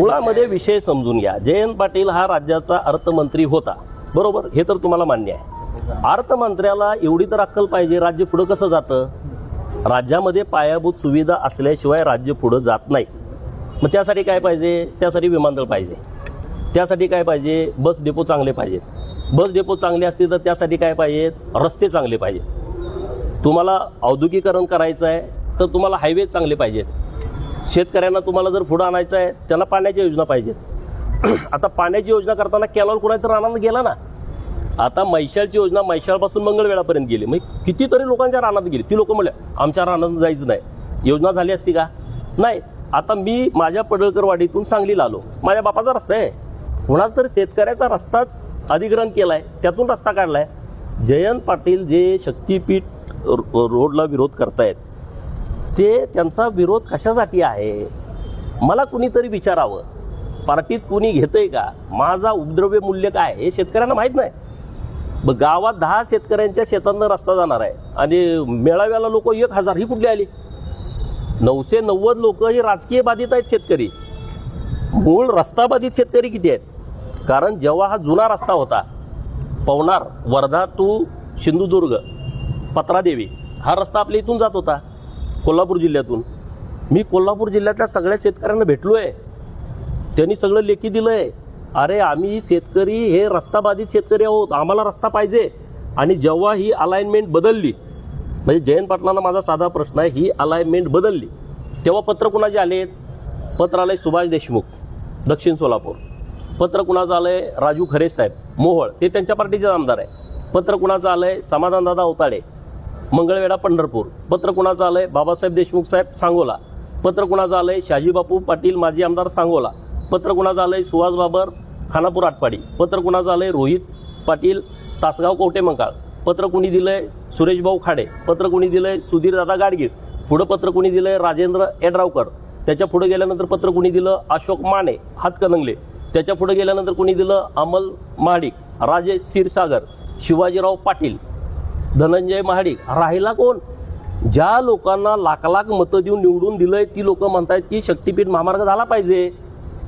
मुळामध्ये विषय समजून घ्या. जयंत पाटील हा राज्याचा अर्थमंत्री होता, बरोबर, हे तर तुम्हाला मान्य आहे. अर्थमंत्र्याला एवढी तर अक्कल पाहिजे, राज्य पुढं कसं जातं. राज्यामध्ये पायाभूत सुविधा असल्याशिवाय राज्य पुढं जात नाही. मग त्यासाठी काय पाहिजे, त्यासाठी विमानतळ पाहिजे, त्यासाठी काय पाहिजे, बस डेपो चांगले पाहिजेत. बस डेपो चांगले असतील तर त्यासाठी काय पाहिजेत, रस्ते चांगले पाहिजेत. तुम्हाला औद्योगिकरण करायचं आहे तर तुम्हाला हायवे चांगले पाहिजेत. शेतकऱ्यांना तुम्हाला जर पुढं आणायचं आहे त्याला पाण्याच्या योजना पाहिजेत. आता पाण्याची योजना करताना कॅनॉल कुणाला तर रानात गेला ना. आता मैशाळची योजना मैशाळपासून मंगळवेढापर्यंत गेली, मग कितीतरी लोकांच्या रानात गेली. ती लोक म्हणले आमच्या रानात जायचं नाही. योजना झाली असती का, नाही. आता मी माझ्या पडळकरवाडीतून सांगलीला आलो, माझ्या बापाचा रस्ता आहे. कुणाच तरी शेतकऱ्याचा रस्ताच अधिग्रहण केला आहे, त्यातून रस्ता काढला आहे. जयंत पाटील जे शक्तीपीठ रोडला विरोध करतायत ते त्यांचा विरोध कशासाठी आहे मला कुणीतरी विचारावं. पार्टीत कुणी घेतंय का, माझा उपद्रव्य मूल्य काय हे शेतकऱ्यांना माहीत नाही. मग गावात 10 शेतकऱ्यांच्या शेतांना रस्ता जाणार आहे आणि मेळाव्याला लोक 1000 ही कुठली आली. 990 लोक हे राजकीय बाधित आहेत शेतकरी. मूळ रस्ता बाधित शेतकरी किती आहेत. कारण जेव्हा हा जुना रस्ता होता पवनार वर्धा टू सिंधुदुर्ग पत्रादेवी, हा रस्ता आपल्या इथून जात होता कोल्हापूर जिल्ह्यातून. मी कोल्हापूर जिल्ह्यातल्या सगळ्या शेतकऱ्यांना भेटलो आहे, त्यांनी सगळं लेखी दिलं आहे. अरे आम्ही शेतकरी हे रस्ता बाधित शेतकरी आहोत, आम्हाला रस्ता पाहिजे. आणि जेव्हा ही अलाइनमेंट बदलली, म्हणजे जयंत पाटलांना माझा साधा प्रश्न आहे, ही अलाइनमेंट बदलली तेव्हा पत्र कुणाचे आले, पत्र आलंय सुभाष देशमुख दक्षिण सोलापूर. पत्र कुणाचं आलंय, राजू खरे साहेब मोहोळ, ते त्यांच्या पार्टीचे आमदार आहे. पत्र कुणाचं आलंय, समाधानदादा अवताडे मंगळवेढा पंढरपूर. पत्र कुणाचं आलंय, बाबासाहेब देशमुख साहेब सांगोला. पत्र कुणाचं आलंय, शाजीबापू पाटील माजी आमदार सांगोला. पत्र कुणाचं आलंय, सुहास बाबर खानापूर आटपाडी. पत्र कुणाचं आलंय, रोहित पाटील तासगाव कवटेमंकाळ. पत्र कुणी दिलंय, सुरेश भाऊ खाडे. पत्र कुणी दिलंय, सुधीरदादा गाडगीळ. पुढं पत्र कुणी दिलंय, राजेंद्र एड्रावकर. त्याच्या पुढे गेल्यानंतर पत्र कुणी दिलं, अशोक माने हातकणंगले. त्याच्या पुढे गेल्यानंतर कुणी दिलं, अमल महाडिक, राजेश क्षीरसागर, शिवाजीराव पाटील, धनंजय महाडिक. राहिला कोण, ज्या लोकांना लाख लाख मतं देऊन निवडून दिलंय ती लोक म्हणतायत की शक्तीपीठ महामार्ग झाला पाहिजे.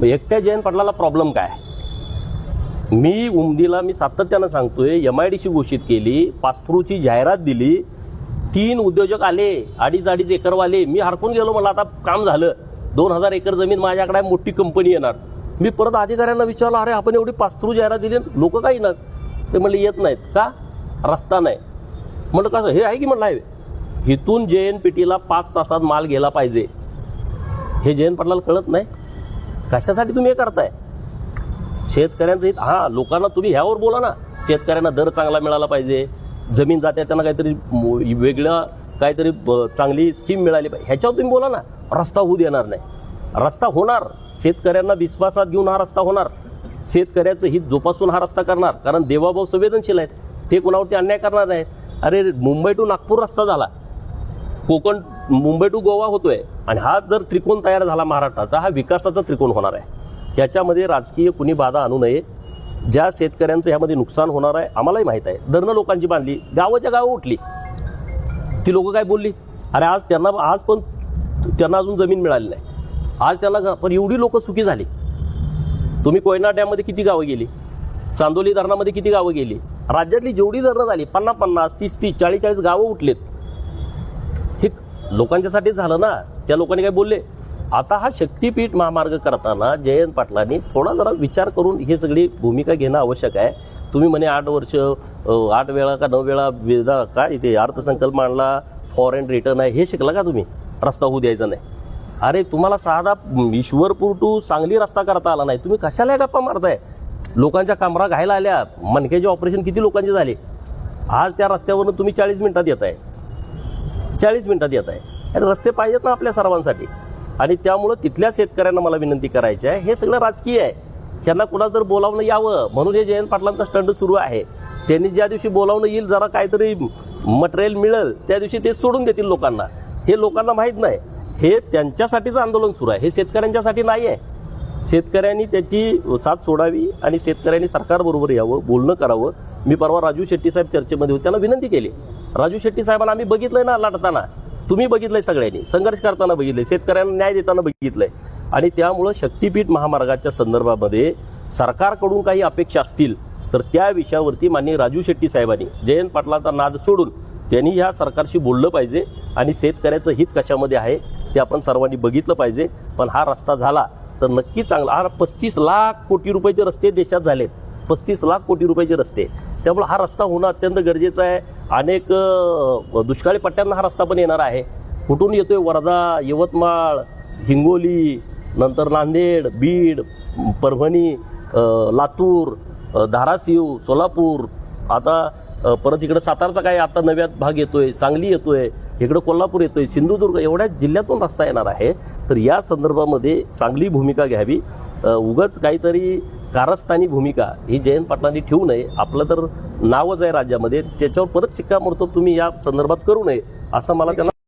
एकट्या जयंत पाटलाला प्रॉब्लेम काय. मी उमदीला मी सातत्यानं सांगतोय, MIDC घोषित केली, पासथ्रूची जाहिरात दिली, 3 उद्योजक आले, 2.5 एकरवाले. मी हरकून गेलो, मला आता काम झालं, 2000 एकर जमीन माझ्याकडे आहे, मोठी कंपनी येणार. मी परत अधिकाऱ्यांना विचारलं, अरे आपण एवढी पासथ्रू जाहिरात दिली, लोक काय येणार. ते म्हणले येत नाहीत का, रस्ता नाही. म्हटलं कसं, हे आहे की म्हटलं आहे. इथून JNPTला 5 तासात माल गेला पाहिजे, हे जयंत पाटलाला कळत नाही. कशासाठी तुम्ही हे करताय. शेतकऱ्यांचं हित, हां लोकांना तुम्ही ह्यावर बोला ना, शेतकऱ्यांना दर चांगला मिळाला पाहिजे, जमीन जाते त्यांना काहीतरी वेगळं काहीतरी चांगली स्कीम मिळाली पाहिजे, ह्याच्यावर तुम्ही बोला ना. रस्ता होऊ देणार नाही. रस्ता होणार, शेतकऱ्यांना विश्वासात घेऊन हा रस्ता होणार. शेतकऱ्याचं हित जोपासून हा रस्ता करणार, कारण देवाभाऊ संवेदनशील आहेत, ते कोणावरती अन्याय करणार नाहीत. अरे मुंबई टू नागपूर रस्ता झाला, कोकण मुंबई टू गोवा होतोय, आणि हा जर त्रिकोण तयार झाला महाराष्ट्राचा, हा विकासाचा त्रिकोण होणार आहे. ह्याच्यामध्ये राजकीय कुणी बाधा आणू नये. ज्या शेतकऱ्यांचं ह्यामध्ये नुकसान होणार आहे आम्हालाही माहीत आहे. धरणं लोकांची बांधली, गावाच्या गावं उठली, ती लोक काय बोलली, अरे आज पण त्यांना अजून जमीन मिळाली नाही, आज त्यांना, पण एवढी लोक सुखी झाली. तुम्ही कोयना डॅममध्ये किती गावं गेली, चांदोली धरणामध्ये किती गावं गेली, राज्यातली जेवढी धरणं झाली 50-50, 30-30, 40-40 गावं उठलेत. हे लोकांच्यासाठीच झालं ना. त्या लोकांनी काय बोलले. आता हा शक्तीपीठ महामार्ग करताना जयंत पाटलांनी थोडा जरा विचार करून ही सगळी भूमिका घेणं आवश्यक आहे. तुम्ही म्हणे 8 वर्ष 8 वेळा का 9 वेळा काय इथे अर्थसंकल्प मांडला, फॉरेन रिटर्न आहे, हे शिकला का तुम्ही. रस्ता होऊ द्यायचा नाही. अरे तुम्हाला साधा ईश्वरपूर टू सांगली रस्ता करता आला नाही, तुम्ही कशाला गप्पा मारताय. लोकांच्या कामरा घायला आल्या, मणक्याचे ऑपरेशन किती लोकांचे झाले. आज त्या रस्त्यावरून तुम्ही 40 मिनिटात येत आहे, 40 मिनिटात येत आहे. अरे रस्ते पाहिजेत ना आपल्या सर्वांसाठी. आणि त्यामुळं तिथल्या शेतकऱ्यांना मला विनंती करायची आहे, हे सगळं राजकीय आहे, त्यांना कुणाला जर बोलावणं यावं म्हणून हे जयंत पाटलांचा स्टंट सुरू आहे. त्यांनी ज्या दिवशी बोलावणं येईल, जरा काहीतरी मटेरियल मिळेल, त्या दिवशी ते सोडून देतील लोकांना. हे लोकांना माहीत नाही. हे त्यांच्यासाठीचं आंदोलन सुरू आहे, हे शेतकऱ्यांच्यासाठी नाही आहे. शेतकऱ्यांनी त्याची साथ सोडावी आणि शेतकऱ्यांनी सरकारबरोबर यावं, बोलणं करावं. मी परवा राजू शेट्टी साहेब चर्चेमध्ये होते, त्यांना विनंती केली. राजू शेट्टी साहेबांना आम्ही बघितलंय ना लढताना, तुम्ही बघितलंय, सगळ्यांनी संघर्ष करताना बघितलंय, शेतकऱ्यांना न्याय देताना बघितलंय. आणि त्यामुळं शक्तीपीठ महामार्गाच्या संदर्भामध्ये सरकारकडून काही अपेक्षा असतील तर त्या विषयावरती माननीय राजू शेट्टी साहेबांनी जयंत पाटलाचा नाद सोडून त्यांनी ह्या सरकारशी बोललं पाहिजे आणि शेतकऱ्याचं हित कशामध्ये आहे ते आपण सर्वांनी बघितलं पाहिजे. पण हा रस्ता झाला तर नक्की चांगला. हा 35 लाख कोटी रुपयाचे रस्ते देशात झालेत, 35 लाख कोटी रुपयाचे रस्ते. त्यामुळे हा रस्ता होणं अत्यंत गरजेचं आहे. अनेक दुष्काळी पट्ट्यांना हा रस्ता पण येणार आहे. कुठून येतोय? वर्धा, यवतमाळ, हिंगोली, नंतर नांदेड, बीड, परभणी, लातूर, धाराशिव, सोलापूर, आता परत इकडं सातारचा काय आता नव्यात भाग येतोय, सांगली येतोय, इकडं कोल्हापूर येतोय, सिंधुदुर्ग, एवढ्या जिल्ह्यातून रस्ता येणार आहे. तर या संदर्भामध्ये चांगली भूमिका घ्यावी. उगाच काहीतरी कारस्थानी भूमिका ही जयंत पाटलांनी ठेवू नये. आपलं तर नावच आहे राज्यामध्ये, त्याच्यावर परत शिक्कामोर्तब तुम्ही या संदर्भात करू नये असं मला त्यांना